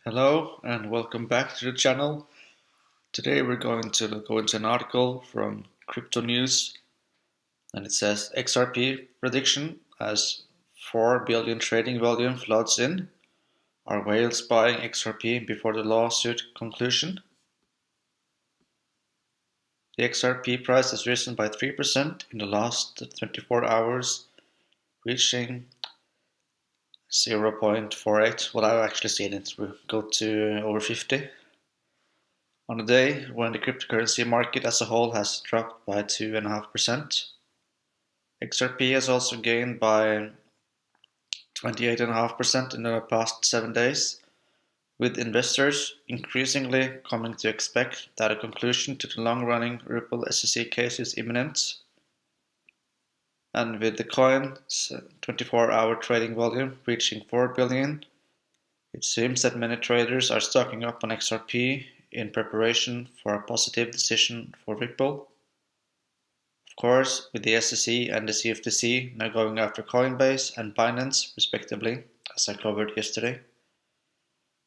Hello and welcome back to the channel. Today we're going to go into an article from Crypto News, and it says XRP prediction as 4 billion trading volume floods in. Are whales buying XRP before the lawsuit conclusion? The XRP price has risen by 3% in the last 24 hours, reaching 0.48. Well, I've actually seen it go to over 50. On a day when the cryptocurrency market as a whole has dropped by 2.5%, XRP has also gained by 28.5% in the past 7 days, with investors increasingly coming to expect that a conclusion to the long-running Ripple SEC case is imminent. And with the coin's 24-hour trading volume reaching 4 billion, it seems that many traders are stocking up on XRP in preparation for a positive decision for Ripple. Of course, with the SEC and the CFTC now going after Coinbase and Binance respectively, as I covered yesterday,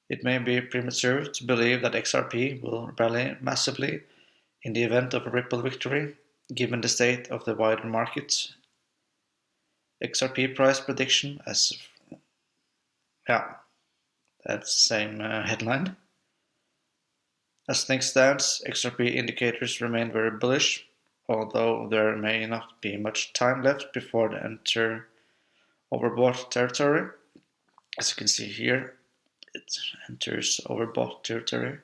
it may be premature to believe that XRP will rally massively in the event of a Ripple victory, given the state of the wider market. XRP price prediction that's the same headline. As things stand, XRP indicators remain very bullish, although there may not be much time left before they enter overbought territory. As you can see here, it enters overbought territory.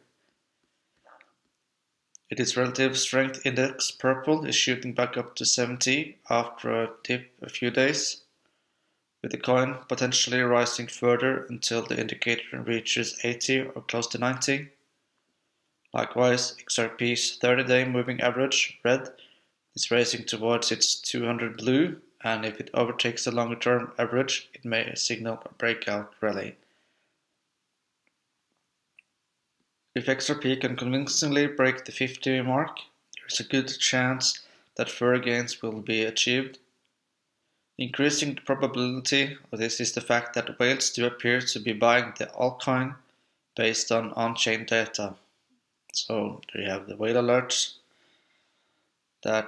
Its relative strength index purple is shooting back up to 70 after a dip a few days, with the coin potentially rising further until the indicator reaches 80 or close to 90. Likewise, XRP's 30-day moving average, red, is racing towards its 200 blue, and if it overtakes the longer-term average, it may signal a breakout rally. If XRP can convincingly break the 50 mark, there is a good chance that further gains will be achieved. Increasing the probability of this is the fact that whales do appear to be buying the altcoin based on on-chain data. So there you have the whale alerts that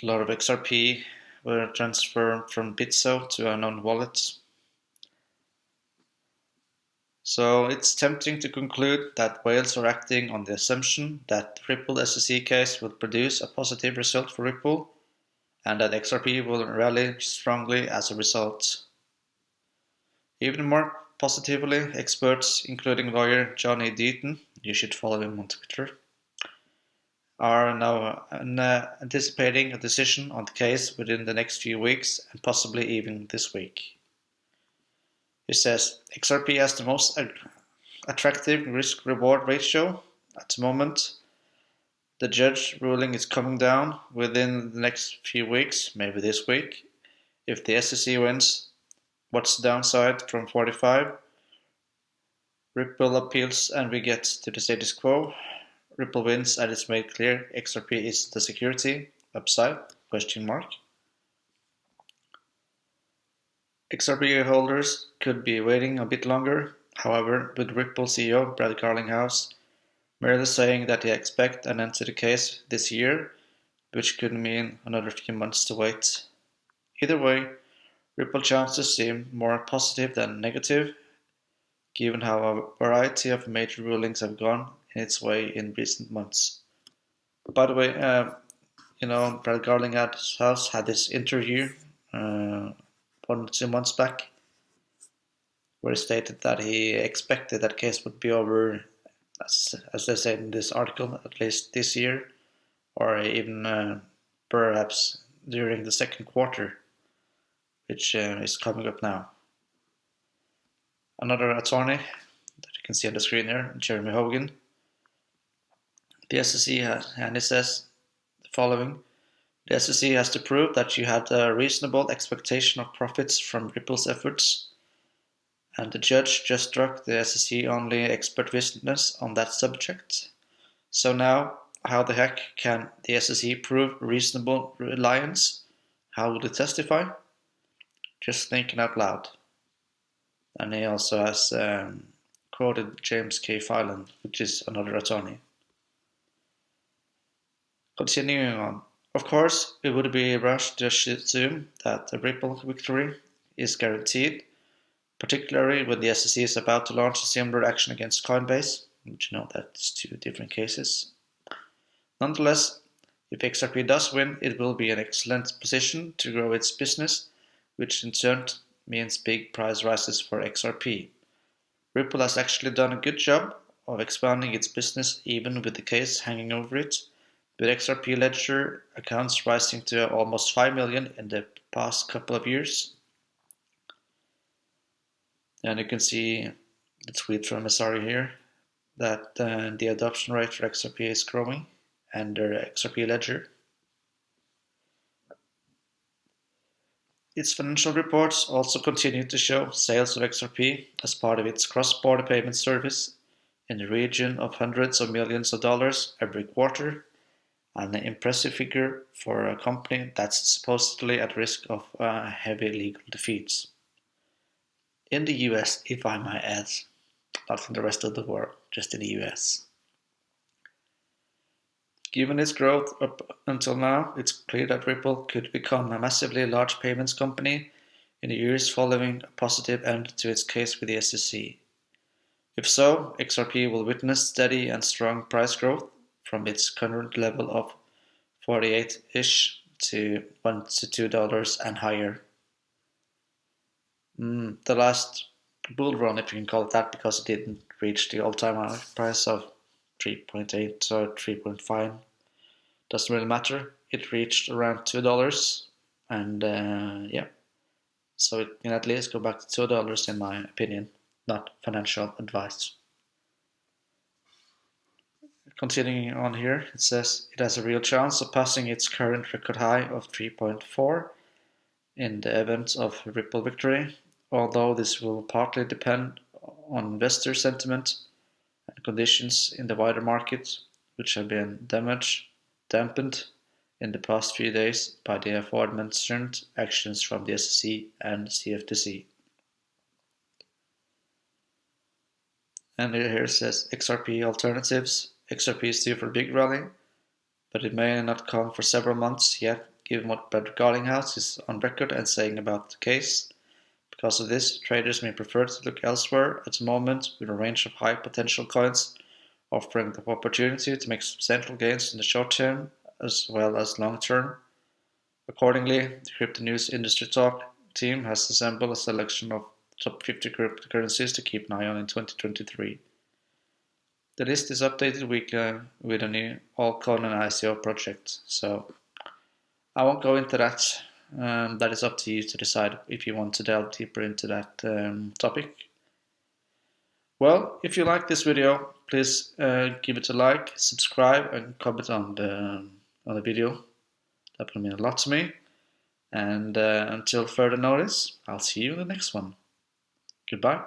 a lot of XRP were transferred from Bitso to unknown wallets. So it's tempting to conclude that whales are acting on the assumption that the Ripple SEC case will produce a positive result for Ripple, and that XRP will rally strongly as a result. Even more positively, experts, including lawyer John A. Deaton, you should follow him on Twitter, are now anticipating a decision on the case within the next few weeks and possibly even this week. He says XRP has the most attractive risk-reward ratio at the moment. The judge ruling is coming down within the next few weeks, maybe this week. If the SEC wins, what's the downside from 45? Ripple appeals and we get to the status quo. Ripple wins and it's made clear XRP is the security. Upside? Question mark. XRP holders could be waiting a bit longer, however, with Ripple CEO Brad Garlinghouse merely saying that he expects an end to the case this year, which could mean another few months to wait. Either way, Ripple chances seem more positive than negative, given how a variety of major rulings have gone in its way in recent months. By the way, Brad Garlinghouse had this interview 1 or 2 months back, where he stated that he expected that case would be over, as they said in this article, at least this year, or even perhaps during the second quarter, which is coming up now. Another attorney that you can see on the screen here, Jeremy Hogan, the SEC has, and he says the following: the SEC has to prove that you had a reasonable expectation of profits from Ripple's efforts, and the judge just struck the SEC-only expert witness on that subject. So now, how the heck can the SEC prove reasonable reliance? How will it testify? Just thinking out loud. And he also has quoted James K. Phelan, which is another attorney. Continuing on. Of course, it would be a rush to assume that a Ripple victory is guaranteed, particularly when the SEC is about to launch a similar action against Coinbase, which you know that's two different cases. Nonetheless, if XRP does win, it will be an excellent position to grow its business, which in turn means big price rises for XRP. Ripple has actually done a good job of expanding its business even with the case hanging over it, with XRP ledger accounts rising to almost 5 million in the past couple of years. And you can see the tweet from Masari here that the adoption rate for XRP is growing and their XRP ledger. Its financial reports also continue to show sales of XRP as part of its cross-border payment service in the region of hundreds of millions of dollars every quarter, an impressive figure for a company that's supposedly at risk of heavy legal defeats. In the US, if I might add, not in the rest of the world, just in the US. Given its growth up until now, it's clear that Ripple could become a massively large payments company in the years following a positive end to its case with the SEC. If so, XRP will witness steady and strong price growth from its current level of 48-ish to $1 to $2 and higher. The last bull run, if you can call it that, because it didn't reach the all-time high price of 3.8 or 3.5. Doesn't really matter. It reached around $2, and yeah, so it can at least go back to $2 in my opinion, not financial advice. Continuing on here, it says it has a real chance of passing its current record high of 3.4 in the event of Ripple victory, although this will partly depend on investor sentiment and conditions in the wider market, which have been dampened in the past few days by the aforementioned actions from the SEC and CFTC. And here it says XRP alternatives. XRP is due for a big rally, but it may not come for several months yet, given what Brad Garlinghouse is on record and saying about the case. Because of this, traders may prefer to look elsewhere at the moment, with a range of high potential coins offering the opportunity to make substantial gains in the short term as well as long term. Accordingly, the Crypto News Industry Talk team has assembled a selection of top 50 cryptocurrencies to keep an eye on in 2023. The list is updated weekly with a new altcoin and ICO project, so I won't go into that. That is up to you to decide if you want to delve deeper into that topic. Well, if you like this video, please give it a like, subscribe, and comment on the video. That will mean a lot to me. And until further notice, I'll see you in the next one. Goodbye.